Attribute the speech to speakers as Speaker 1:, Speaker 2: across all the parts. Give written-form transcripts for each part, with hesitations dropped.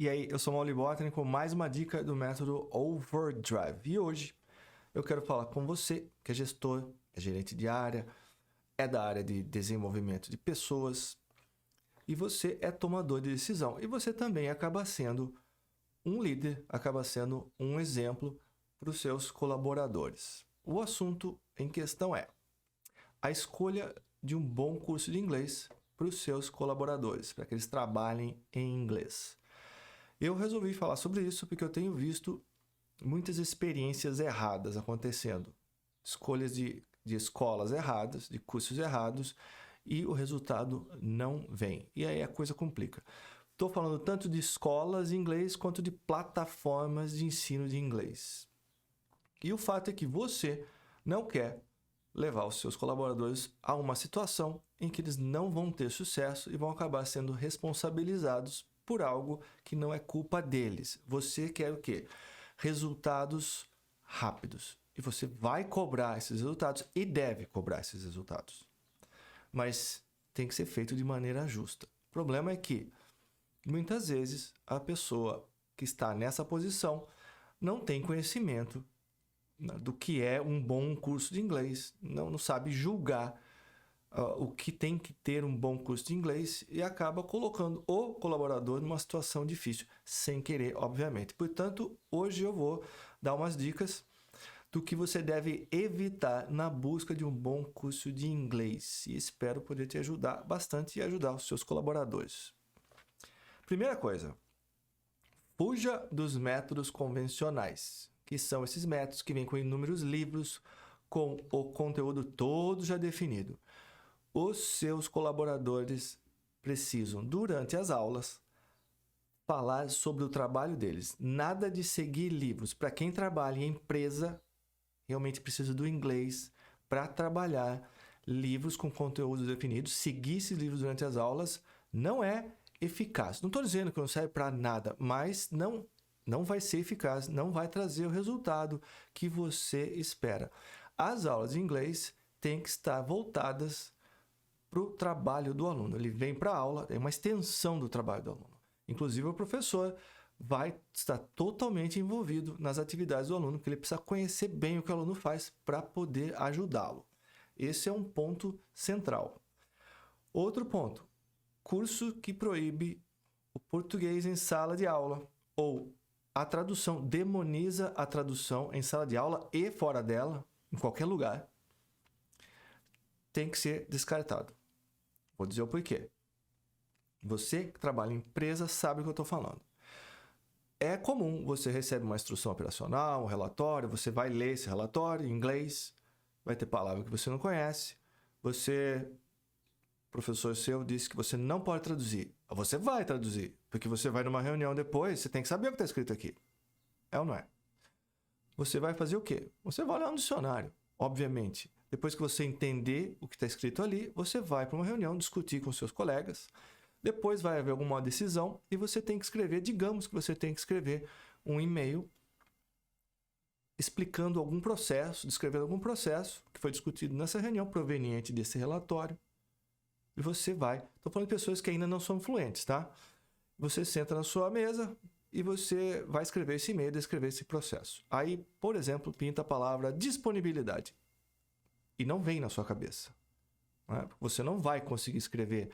Speaker 1: E aí, eu sou o Mauli Botany com mais uma dica do método Overdrive. E hoje eu quero falar com você, que é gestor, é gerente de área, é da área de desenvolvimento de pessoas, e você é tomador de decisão. E você também acaba sendo um líder, acaba sendo um exemplo para os seus colaboradores. O assunto em questão é a escolha de um bom curso de inglês para os seus colaboradores, para que eles trabalhem em inglês. Eu resolvi falar sobre isso porque eu tenho visto muitas experiências erradas acontecendo. Escolhas de escolas erradas, de cursos errados, e o resultado não vem. E aí a coisa complica. Estou falando tanto de escolas de inglês quanto de plataformas de ensino de inglês. E o fato é que você não quer levar os seus colaboradores a uma situação em que eles não vão ter sucesso e vão acabar sendo responsabilizados por algo que não é culpa deles. Você quer o quê? Resultados rápidos. E você vai cobrar esses resultados e deve cobrar esses resultados. Mas tem que ser feito de maneira justa. O problema é que, muitas vezes, a pessoa que está nessa posição não tem conhecimento do que é um bom curso de inglês, não sabe julgar o que tem que ter um bom curso de inglês e acaba colocando o colaborador numa situação difícil, sem querer, obviamente. Portanto, hoje eu vou dar umas dicas do que você deve evitar na busca de um bom curso de inglês. E espero poder te ajudar bastante e ajudar os seus colaboradores. Primeira coisa, fuja dos métodos convencionais, que são esses métodos que vêm com inúmeros livros, com o conteúdo todo já definido. Os seus colaboradores precisam, durante as aulas, falar sobre o trabalho deles. Nada de seguir livros. Para quem trabalha em empresa, realmente precisa do inglês para trabalhar livros com conteúdos definidos. Seguir esses livros durante as aulas não é eficaz. Não estou dizendo que não serve para nada, mas não vai ser eficaz, não vai trazer o resultado que você espera. As aulas de inglês têm que estar voltadas para o trabalho do aluno. Ele vem para a aula, é uma extensão do trabalho do aluno. Inclusive, o professor vai estar totalmente envolvido nas atividades do aluno, porque ele precisa conhecer bem o que o aluno faz para poder ajudá-lo. Esse é um ponto central. Outro ponto, curso que proíbe o português em sala de aula, ou a tradução, demoniza a tradução em sala de aula e fora dela, em qualquer lugar, tem que ser descartado. Vou dizer o porquê. Você que trabalha em empresa sabe o que eu estou falando. É comum, você recebe uma instrução operacional, um relatório, você vai ler esse relatório em inglês, vai ter palavra que você não conhece, professor seu disse que você não pode traduzir. Você vai traduzir, porque você vai numa reunião depois, você tem que saber o que está escrito aqui. É ou não é? Você vai fazer o quê? Você vai olhar no dicionário, obviamente. Depois que você entender o que está escrito ali, você vai para uma reunião discutir com seus colegas. Depois vai haver alguma decisão e você tem que escrever, digamos que você tem que escrever um e-mail explicando algum processo, descrevendo algum processo que foi discutido nessa reunião proveniente desse relatório. E você vai... Estou falando de pessoas que ainda não são fluentes, tá? Você senta na sua mesa e você vai escrever esse e-mail, descrever esse processo. Aí, por exemplo, pinta a palavra disponibilidade. E não vem na sua cabeça. Né? Você não vai conseguir escrever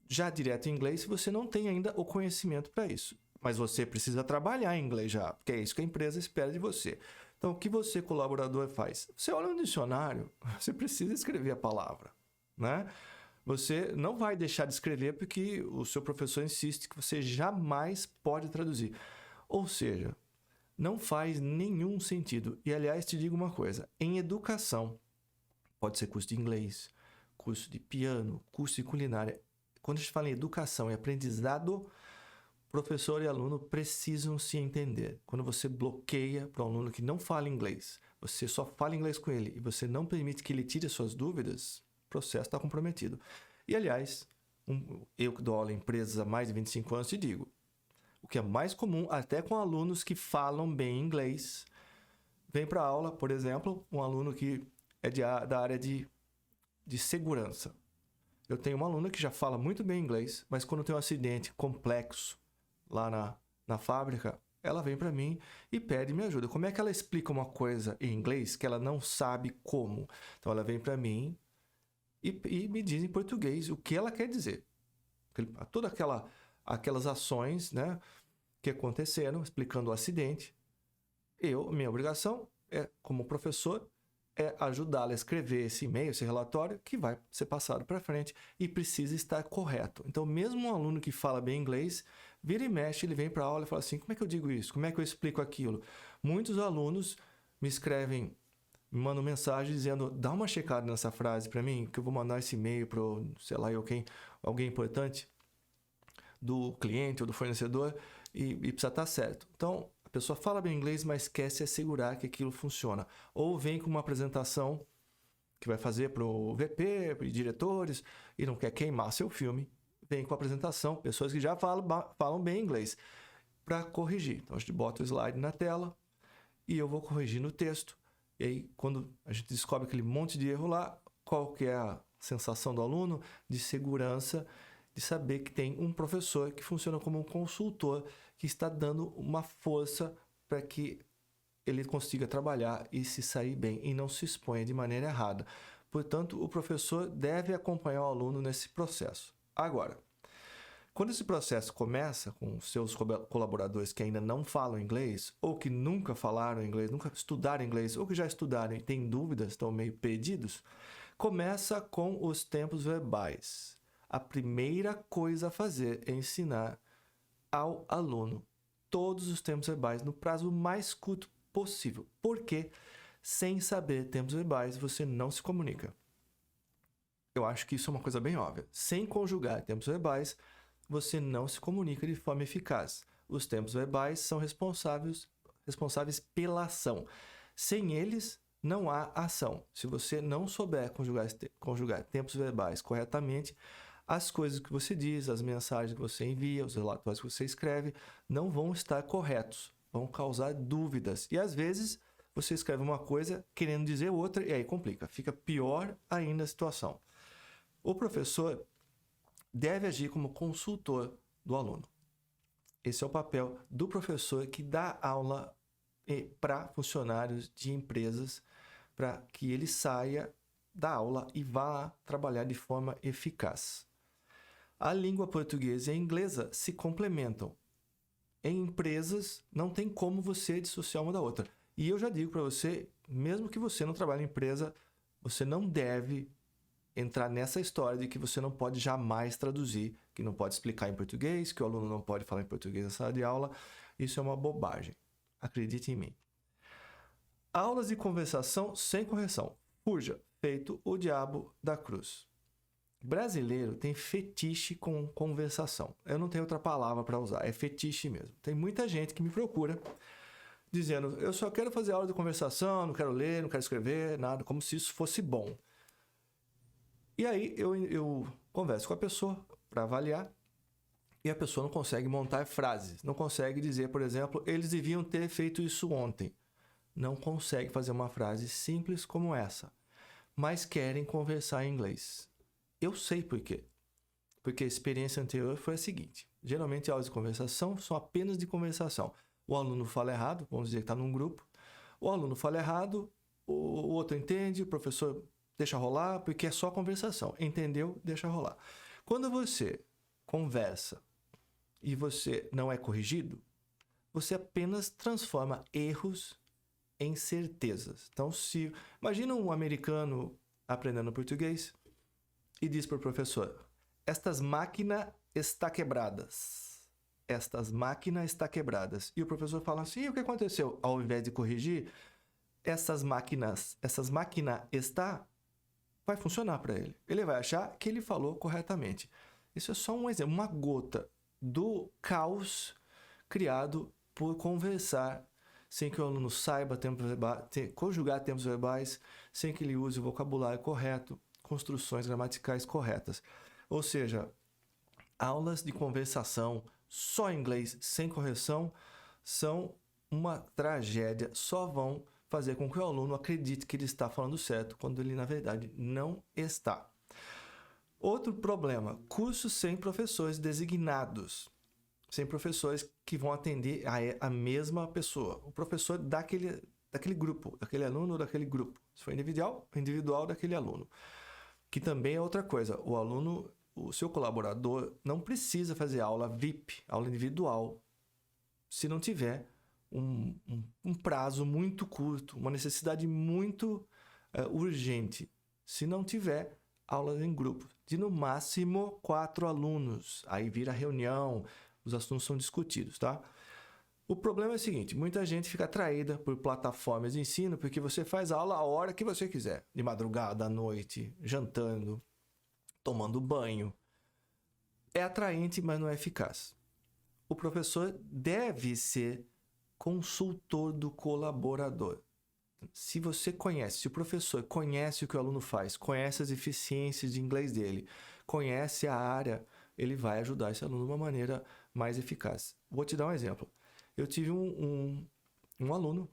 Speaker 1: já direto em inglês se você não tem ainda o conhecimento para isso. Mas você precisa trabalhar em inglês já, porque é isso que a empresa espera de você. Então, o que você, colaborador, faz? Você olha no dicionário, você precisa escrever a palavra. Né? Você não vai deixar de escrever porque o seu professor insiste que você jamais pode traduzir. Ou seja, não faz nenhum sentido. E, aliás, te digo uma coisa. Em educação, pode ser curso de inglês, curso de piano, curso de culinária. Quando a gente fala em educação e aprendizado, professor e aluno precisam se entender. Quando você bloqueia para um aluno que não fala inglês, você só fala inglês com ele e você não permite que ele tire as suas dúvidas, o processo está comprometido. E, aliás, eu que dou aula em empresas há mais de 25 anos te digo, o que é mais comum, até com alunos que falam bem inglês, vem para a aula, por exemplo, um aluno que é da área de segurança. Eu tenho uma aluna que já fala muito bem inglês, mas quando tem um acidente complexo lá na fábrica, ela vem para mim e pede minha ajuda. Como é que ela explica uma coisa em inglês que ela não sabe como? Então, ela vem para mim e me diz em português o que ela quer dizer. Todas aquelas ações, né, que aconteceram, explicando o acidente. Minha obrigação como professor, é ajudá-la a escrever esse e-mail, esse relatório, que vai ser passado para frente e precisa estar correto. Então, mesmo um aluno que fala bem inglês, vira e mexe, ele vem para a aula e fala assim, como é que eu digo isso? Como é que eu explico aquilo? Muitos alunos me escrevem, me mandam mensagem dizendo, dá uma checada nessa frase para mim, que eu vou mandar esse e-mail para, sei lá, alguém importante do cliente ou do fornecedor e precisa estar certo. Então, a pessoa fala bem inglês, mas quer se assegurar que aquilo funciona. Ou vem com uma apresentação que vai fazer para o VP, para os diretores, e não quer queimar seu filme, vem com a apresentação, pessoas que já falam bem inglês, para corrigir. Então, a gente bota o slide na tela e eu vou corrigir no texto. E aí, quando a gente descobre aquele monte de erro lá, qual que é a sensação do aluno? De segurança, de saber que tem um professor que funciona como um consultor, que está dando uma força para que ele consiga trabalhar e se sair bem e não se exponha de maneira errada. Portanto, o professor deve acompanhar o aluno nesse processo. Agora, quando esse processo começa com seus colaboradores que ainda não falam inglês, ou que nunca falaram inglês, nunca estudaram inglês, ou que já estudaram e têm dúvidas, estão meio perdidos, começa com os tempos verbais. A primeira coisa a fazer é ensinar ao aluno todos os tempos verbais no prazo mais curto possível. Porque sem saber tempos verbais, você não se comunica. Eu acho que isso é uma coisa bem óbvia. Sem conjugar tempos verbais, você não se comunica de forma eficaz. Os tempos verbais são responsáveis pela ação. Sem eles, não há ação. Se você não souber conjugar tempos verbais corretamente, as coisas que você diz, as mensagens que você envia, os relatórios que você escreve, não vão estar corretos, vão causar dúvidas. E às vezes você escreve uma coisa querendo dizer outra e aí complica, fica pior ainda a situação. O professor deve agir como consultor do aluno. Esse é o papel do professor que dá aula para funcionários de empresas, para que ele saia da aula e vá trabalhar de forma eficaz. A língua portuguesa e a inglesa se complementam. Em empresas, não tem como você dissociar uma da outra. E eu já digo para você, mesmo que você não trabalhe em empresa, você não deve entrar nessa história de que você não pode jamais traduzir, que não pode explicar em português, que o aluno não pode falar em português na sala de aula. Isso é uma bobagem. Acredite em mim. Aulas de conversação sem correção. Fuja, feito o diabo da cruz. Brasileiro tem fetiche com conversação. Eu não tenho outra palavra para usar, é fetiche mesmo. Tem muita gente que me procura dizendo, eu só quero fazer aula de conversação, não quero ler, não quero escrever, nada, como se isso fosse bom. E aí eu converso com a pessoa para avaliar e a pessoa não consegue montar frases, não consegue dizer, por exemplo, eles deviam ter feito isso ontem. Não consegue fazer uma frase simples como essa, mas querem conversar em inglês. Eu sei por quê. Porque a experiência anterior foi a seguinte. Geralmente, aulas de conversação são apenas de conversação. O aluno fala errado, vamos dizer que está num grupo. O aluno fala errado, o outro entende, o professor deixa rolar, porque é só conversação. Entendeu? Deixa rolar. Quando você conversa e você não é corrigido, você apenas transforma erros em certezas. Então, imagina um americano aprendendo português e diz para o professor, estas máquinas estão quebradas. Estas máquinas estão quebradas. E o professor fala assim, o que aconteceu? Ao invés de corrigir, essas máquinas está, vai funcionar para ele. Ele vai achar que ele falou corretamente. Isso é só um exemplo, uma gota do caos criado por conversar sem que o aluno saiba conjugar tempos verbais, sem que ele use o vocabulário correto, construções gramaticais corretas. Ou seja, aulas de conversação só em inglês, sem correção, são uma tragédia. Só vão fazer com que o aluno acredite que ele está falando certo, quando ele, na verdade, não está. Outro problema, cursos sem professores designados. 100 professores que vão atender a mesma pessoa. O professor daquele grupo, daquele aluno ou daquele grupo. Se for individual daquele aluno. Que também é outra coisa. O aluno, o seu colaborador, não precisa fazer aula VIP, aula individual, se não tiver um prazo muito curto, uma necessidade muito urgente. Se não tiver aulas em grupo, de no máximo 4 alunos. Aí vira reunião, os assuntos são discutidos, tá? O problema é o seguinte, muita gente fica atraída por plataformas de ensino porque você faz aula a hora que você quiser. De madrugada, à noite, jantando, tomando banho. É atraente, mas não é eficaz. O professor deve ser consultor do colaborador. Se o professor conhece o que o aluno faz, conhece as eficiências de inglês dele, conhece a área, ele vai ajudar esse aluno de uma maneira mais eficaz. Vou te dar um exemplo. Eu tive um aluno,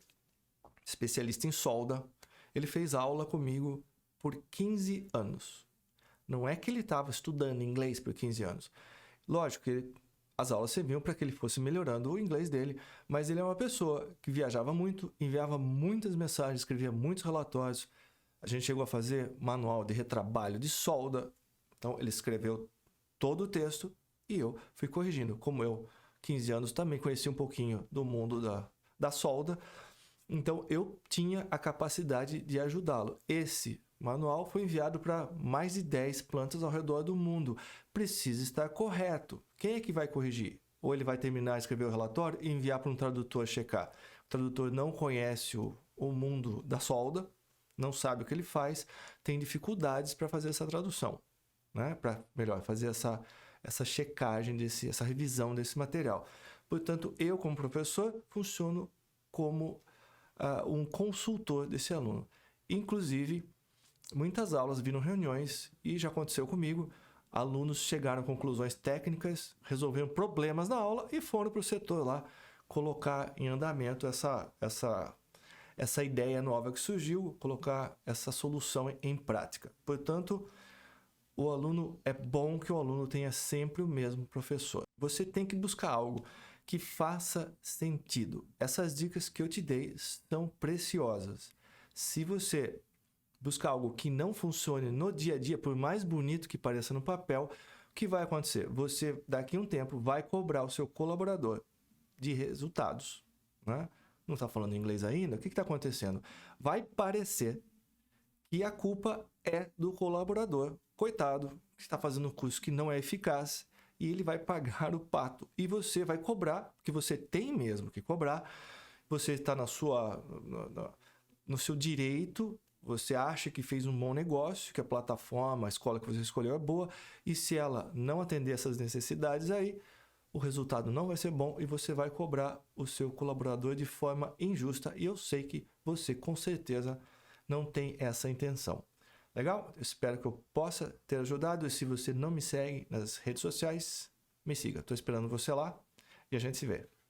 Speaker 1: especialista em solda, ele fez aula comigo por 15 anos. Não é que ele estava estudando inglês por 15 anos. Lógico que as aulas serviam para que ele fosse melhorando o inglês dele, mas ele é uma pessoa que viajava muito, enviava muitas mensagens, escrevia muitos relatórios. A gente chegou a fazer manual de retrabalho de solda. Então, ele escreveu todo o texto e eu fui corrigindo. Como eu, 15 anos, também conheci um pouquinho do mundo da solda, então eu tinha a capacidade de ajudá-lo. Esse manual foi enviado para mais de 10 plantas ao redor do mundo. Precisa estar correto. Quem é que vai corrigir? Ou ele vai terminar de escrever o relatório e enviar para um tradutor checar. O tradutor não conhece o mundo da solda, não sabe o que ele faz, tem dificuldades para fazer essa tradução, né? Para, melhor, fazer essa checagem, essa revisão desse material. Portanto, eu, como professor, funciono como um consultor desse aluno. Inclusive, muitas aulas viram reuniões e já aconteceu comigo. Alunos chegaram a conclusões técnicas, resolveram problemas na aula e foram para o setor lá colocar em andamento essa ideia nova que surgiu, colocar essa solução em prática. Portanto, é bom que o aluno tenha sempre o mesmo professor. Você tem que buscar algo que faça sentido. Essas dicas que eu te dei são preciosas. Se você buscar algo que não funcione no dia a dia, por mais bonito que pareça no papel, o que vai acontecer? Você, daqui a um tempo, vai cobrar o seu colaborador de resultados, né? Não está falando inglês ainda? O que está acontecendo? Vai parecer que a culpa é do colaborador. Coitado, que está fazendo um curso que não é eficaz e ele vai pagar o pato. E você vai cobrar, porque você tem mesmo que cobrar. Você está no seu direito. Você acha que fez um bom negócio, que a plataforma, a escola que você escolheu é boa, e se ela não atender essas necessidades, aí o resultado não vai ser bom e você vai cobrar o seu colaborador de forma injusta. E eu sei que você, com certeza, não tem essa intenção. Legal? Eu espero que eu possa ter ajudado. E se você não me segue nas redes sociais, me siga. Estou esperando você lá e a gente se vê.